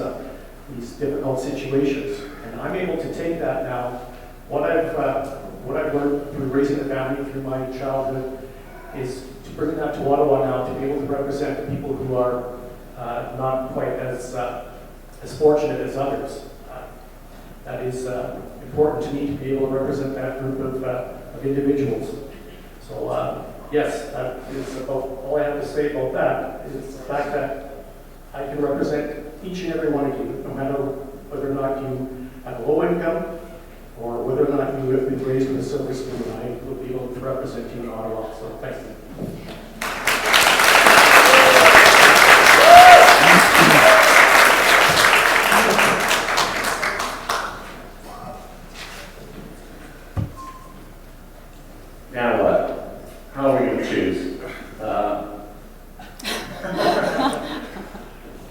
difficult situations. And I'm able to take that now. What I've learned through raising a family, through my childhood, is to bring that to Ottawa now, to be able to represent the people who are not quite as fortunate as others. That is important to me, to be able to represent that group of individuals. So yes, that is about all I have to say about that, is the fact that I can represent each and every one of you, no matter whether or not you have a low income or whether or not you have been raised with a silver spoon. I will be able to represent you in Ottawa. So thank you. Now what? How are we going to choose?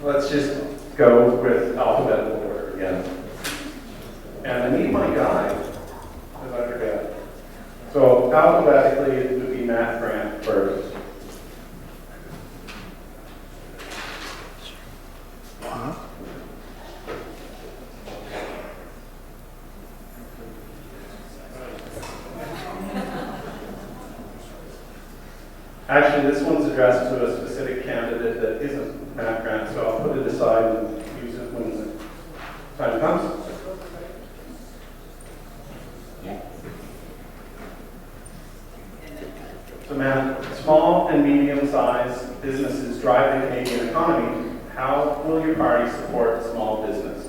Let's just go with alphabetical order again. And I need my guide, if I forget. So alphabetically, it would be Matt Grant first. Actually, this one's addressed to a specific candidate that isn't Matt Grant, so I'll put it aside and use it when the time comes. So Matt, small and medium-sized businesses drive the Canadian economy. How will your party support small business?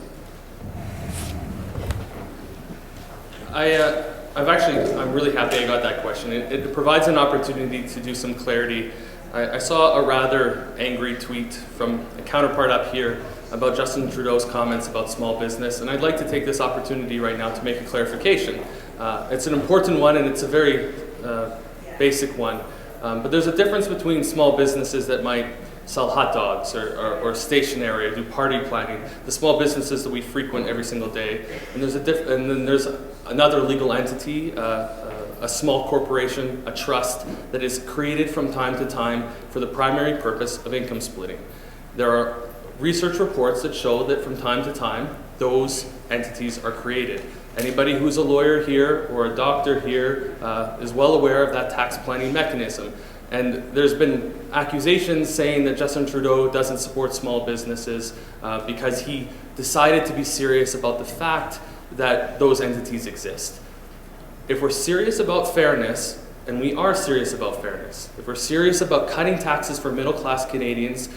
I'm really happy I got that question. It provides an opportunity to do some clarity. I saw a rather angry tweet from a counterpart up here about Justin Trudeau's comments about small business, and I'd like to take this opportunity right now to make a clarification. It's an important one, and it's a very basic one. But there's a difference between small businesses that might sell hot dogs or stationery or do party planning, the small businesses that we frequent every single day. And then there's another legal entity, a small corporation, a trust that is created from time to time for the primary purpose of income splitting. There are research reports that show that from time to time, those entities are created. Anybody who's a lawyer here or a doctor here is well aware of that tax planning mechanism. And there's been accusations saying that Justin Trudeau doesn't support small businesses because he decided to be serious about the fact that those entities exist. If we're serious about fairness, and we are serious about fairness, if we're serious about cutting taxes for middle-class Canadians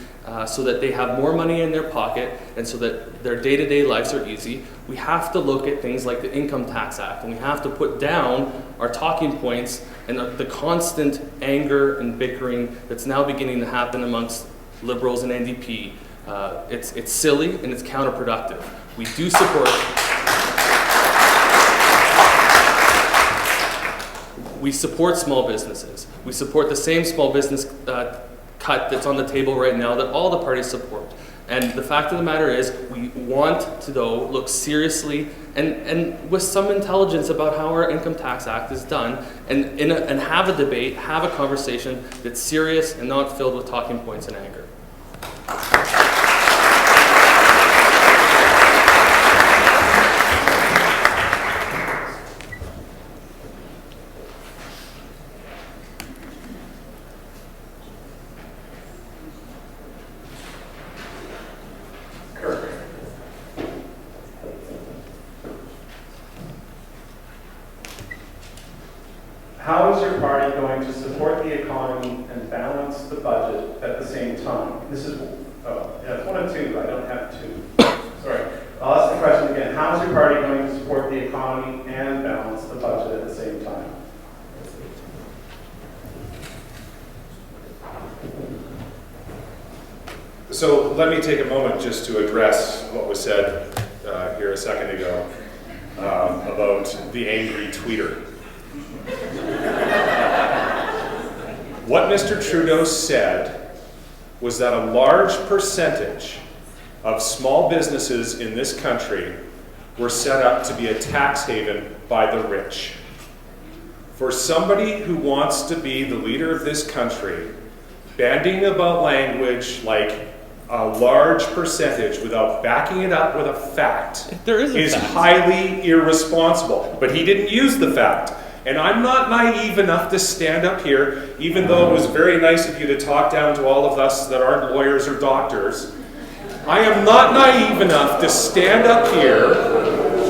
so that they have more money in their pocket and so that their day-to-day lives are easy, we have to look at things like the Income Tax Act, and we have to put down our talking points and the constant anger and bickering that's now beginning to happen amongst Liberals and NDP. It's silly and it's counterproductive. We do support... We support small businesses. We support the same small business cut that's on the table right now that all the parties support. And the fact of the matter is, we want to, though, look seriously and with some intelligence about how our Income Tax Act is done and have a debate, have a conversation that's serious and not filled with talking points and anger. How is your party going to support the economy and balance the budget at the same time? This is, it's one of two, I don't have two. Sorry, I'll ask the question again. How is your party going to support the economy and balance the budget at the same time? So let me take a moment just to address what was said here a second ago about the angry tweeter. What Mr. Trudeau said was that a large percentage of small businesses in this country were set up to be a tax haven by the rich. For somebody who wants to be the leader of this country, bandying about language like a large percentage without backing it up with a fact is highly irresponsible. But he didn't use the fact. And I'm not naive enough to stand up here, even though it was very nice of you to talk down to all of us that aren't lawyers or doctors. I am not naive enough to stand up here.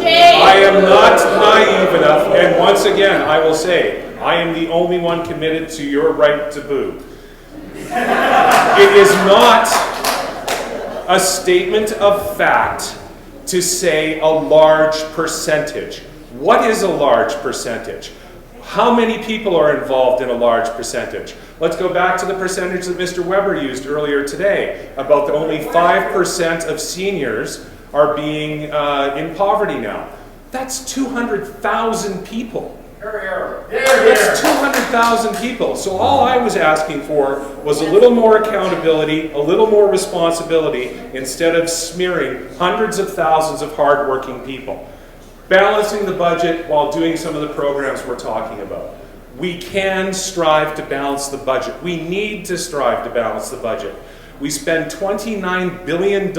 I am not naive enough, and once again, I will say, I am the only one committed to your right to boo. It is not a statement of fact to say a large percentage. What is a large percentage? How many people are involved in a large percentage? Let's go back to the percentage that Mr. Webber used earlier today about that only 5% of seniors are being in poverty now. That's 200,000 people. That's 200,000 people. So all I was asking for was a little more accountability, a little more responsibility, instead of smearing hundreds of thousands of hardworking people. Balancing the budget while doing some of the programs we're talking about. We can strive to balance the budget. We need to strive to balance the budget. We spend $29 billion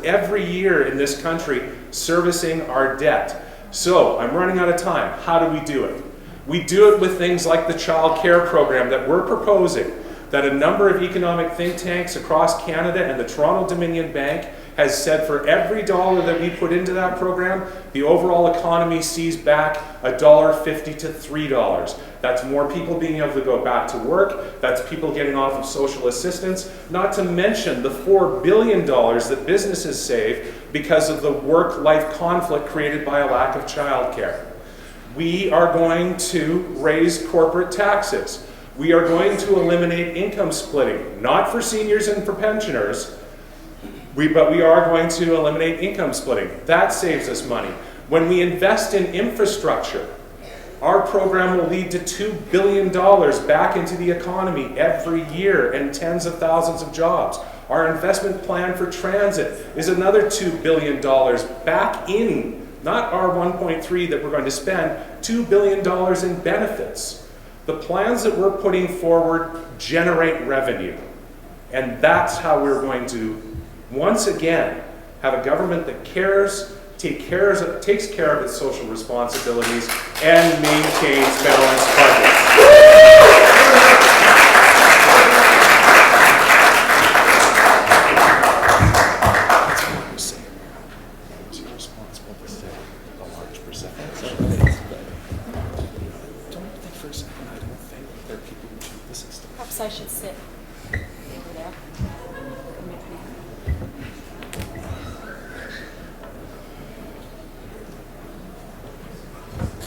every year in this country servicing our debt. So, I'm running out of time. How do we do it? We do it with things like the child care program that we're proposing, that a number of economic think tanks across Canada and the Toronto-Dominion Bank has said for every dollar that we put into that program, the overall economy sees back $1.50 to $3. That's more people being able to go back to work. That's people getting off of social assistance. Not to mention the $4 billion that businesses save because of the work-life conflict created by a lack of childcare. We are going to raise corporate taxes. We are going to eliminate income splitting, not for seniors and for pensioners, but we are going to eliminate income splitting. That saves us money. When we invest in infrastructure, our program will lead to $2 billion back into the economy every year and tens of thousands of jobs. Our investment plan for transit is another $2 billion back in, not our 1.3 that we're going to spend, $2 billion in benefits. The plans that we're putting forward generate revenue. And that's how we're going to, once again, have a government that cares, takes care of its social responsibilities, and maintains balanced budgets. Perhaps I should sit over there.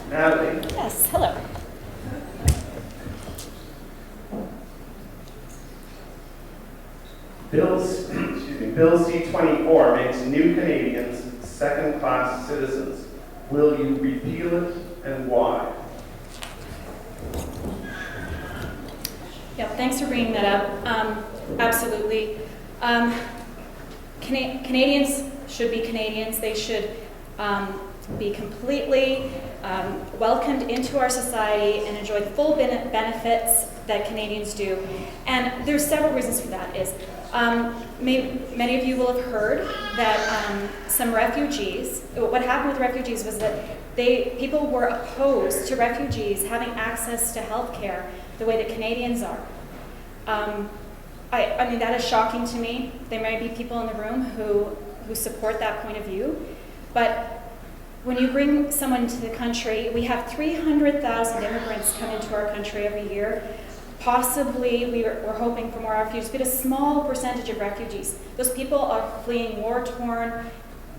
Natalie, Yes, hello. Bill C-24 makes new Canadians second-class citizens. Will you repeal it, and why? Yeah, thanks for bringing that up. Absolutely. Canadians should be Canadians. They should be completely welcomed into our society and enjoy the full benefits that Canadians do. And there's several reasons for that. Many of you will have heard that some refugees, what happened with refugees was that people were opposed to refugees having access to health care the way that Canadians are. I mean, that is shocking to me. There may be people in the room who support that point of view, but when you bring someone to the country, we have 300,000 immigrants come into our country every year. Possibly, we're hoping for more refugees, but a small percentage of refugees. Those people are fleeing war-torn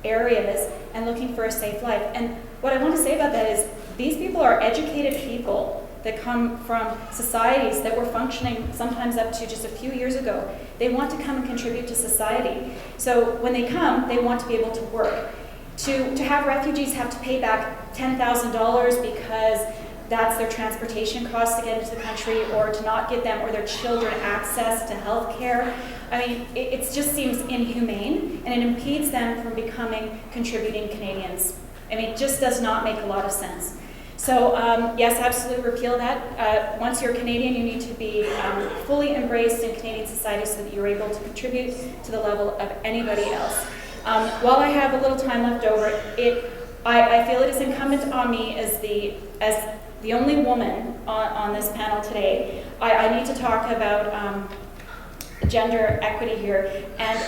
areas and looking for a safe life. And what I want to say about that is these people are educated people that come from societies that were functioning sometimes up to just a few years ago. They want to come and contribute to society. So when they come, they want to be able to work. To have refugees have to pay back $10,000 because that's their transportation costs to get into the country, or to not give them or their children access to health care. I mean, it just seems inhumane, and it impedes them from becoming contributing Canadians. I mean, it just does not make a lot of sense. So yes, absolutely repeal that. Once you're Canadian, you need to be fully embraced in Canadian society so that you're able to contribute to the level of anybody else. While I have a little time left over, I feel it is incumbent on me as the only woman on this panel today. I need to talk about gender equity here. And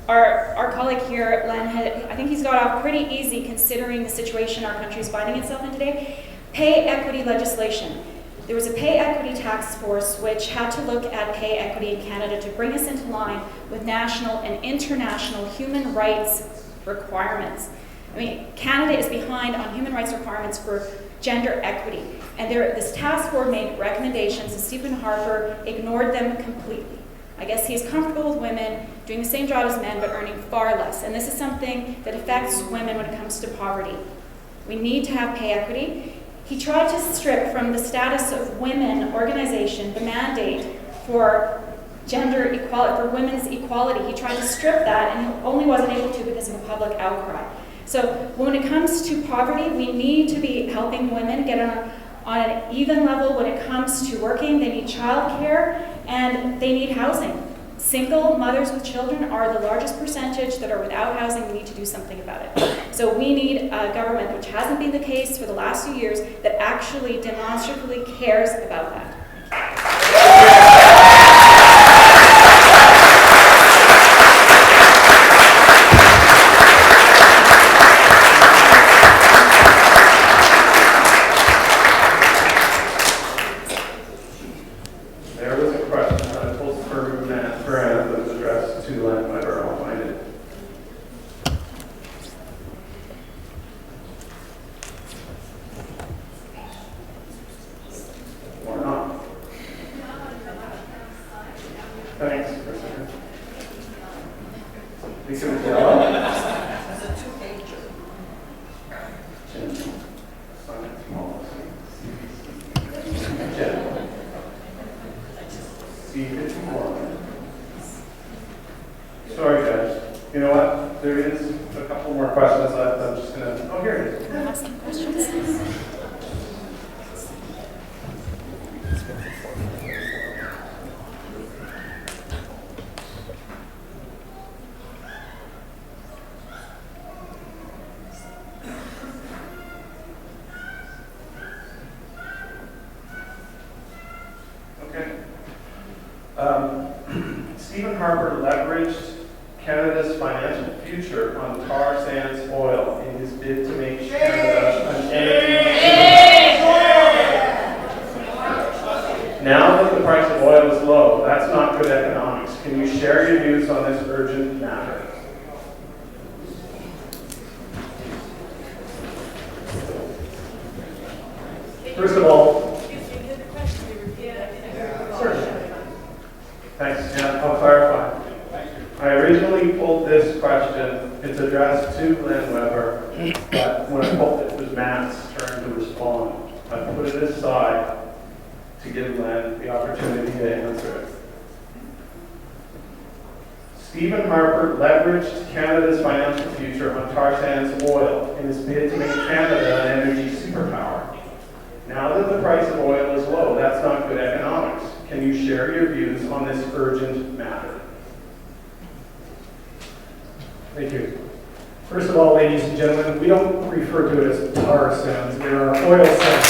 our colleague here, Len, I think he's got off pretty easy considering the situation our country is finding itself in today. Pay equity legislation. There was a pay equity task force which had to look at pay equity in Canada to bring us into line with national and international human rights requirements. I mean, Canada is behind on human rights requirements for gender equity. And this task force made recommendations, and Stephen Harper ignored them completely. I guess he's comfortable with women doing the same job as men, but earning far less. And this is something that affects women when it comes to poverty. We need to have pay equity. He tried to strip from the status of women organization the mandate for gender equality, for women's equality. He tried to strip that, and he only wasn't able to because of a public outcry. So when it comes to poverty, we need to be helping women get on an even level when it comes to working. They need childcare and they need housing. Single mothers with children are the largest percentage that are without housing. We need to do something about it. So we need a government, which hasn't been the case for the last few years, that actually demonstrably cares about that. There was a question that I pulled from Grant that was addressed to Len Webber. I'll find it. Or not. Thanks for a second. Lisa McDowell. As a two-pager. Finance policy. Agenda. C-51. Sorry, guys. You know what? There is a couple more questions left. I'm just going to... Oh, here it is. Can I have some questions? Harper leveraged Canada's financial future on tar sands oil in his bid to make Canada an energy. Now that the price of oil is low, that's not good economics. Can you share your views on this urgent matter? First of all, Thanks, yeah, I'll clarify. I originally pulled this question, it's addressed to Len Webber, but when I pulled it, it was Matt's turn to respond. I put it aside to give Len the opportunity to answer it. Stephen Harper leveraged Canada's financial future on tar sands oil in his bid to make Canada an energy superpower. Now that the price of oil is low, that's not good economics. Can you share your views on this urgent matter? thank you. First of all, ladies and gentlemen, we don't refer to it as tar sands. There are oil sands.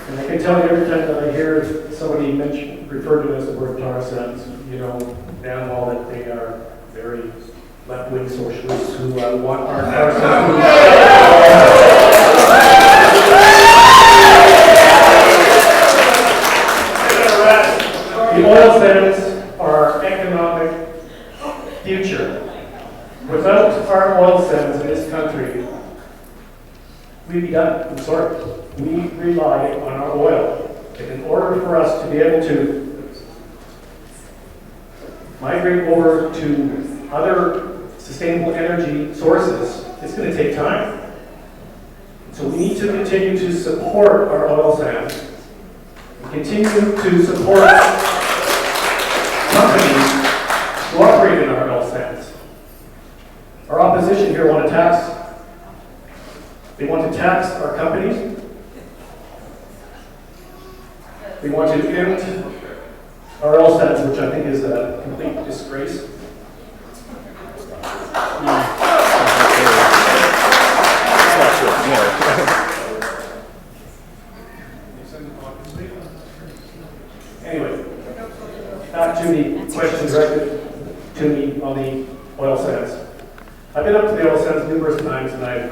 And I can tell you every time that I hear somebody refer to it as the word tar sands, you know damn well that they are very left-wing socialists who want our tar sands. The oil sands are our economic future. Without our oil sands in this country, we'd be done. I'm sorry. We rely on our oil. And in order for us to be able to migrate over to other sustainable energy sources, it's going to take time. So we need to continue to support our oil sands. Continue to support companies who operate in our oil sands. Our opposition here want to tax. They want to tax our companies. They want to end our oil sands, which I think is a complete disgrace. Anyway, back to the question directed to me on the oil sands. I've been up to the oil sands numerous times, and I've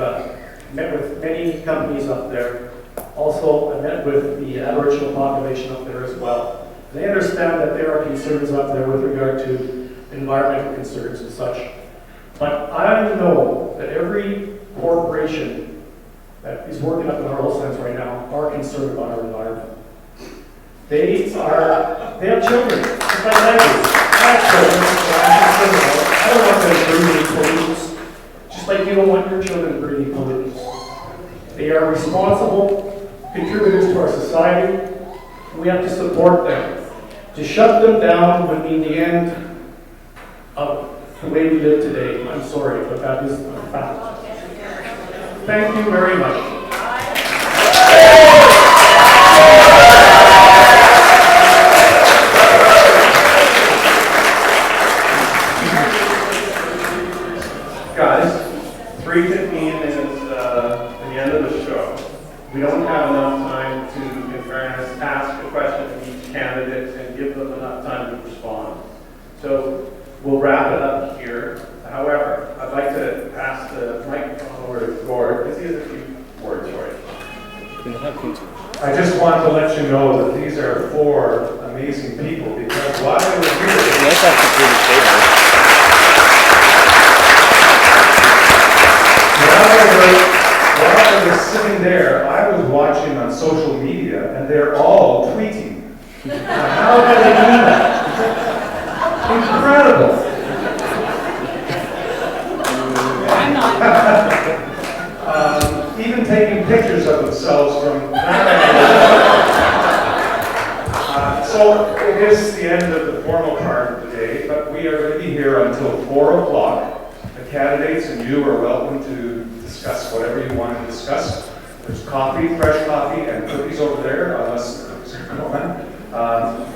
met with many companies up there. Also, I met with the Aboriginal population up there as well. They understand that there are concerns up there with regard to environmental concerns and such. But I know that every corporation that is working up in our oil sands right now are concerned about our environment. They have children, just like I do. I have children that I'm concerned about. I don't want them breathing pollutants, just like you don't want your children breathing pollutants. They are responsible contributors to our society, and we have to support them. To shut them down would mean the end of the way we live today. I'm sorry, but that is a fact. Thank you very much. Guys, 3:15 is the end of the show. We don't have enough time to, in fairness, ask a question of each candidate and give them enough time to respond. So we'll wrap it up here. However, I'd like to pass the microphone over to Gord because he has a few words for you. I just want to let you know that these are four amazing people because while I was here, while I was sitting there, I was watching on social media and they're all tweeting. Now, how do they do that? Incredible. Even taking pictures of themselves from so it is the end of the formal part of the day, but we are going to be here until 4 o'clock. The candidates and you are welcome to discuss whatever you want to discuss. There's coffee, fresh coffee, and cookies over there, unless the cookies are gone.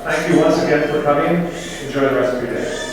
Thank you once again for coming. Enjoy the rest of your day.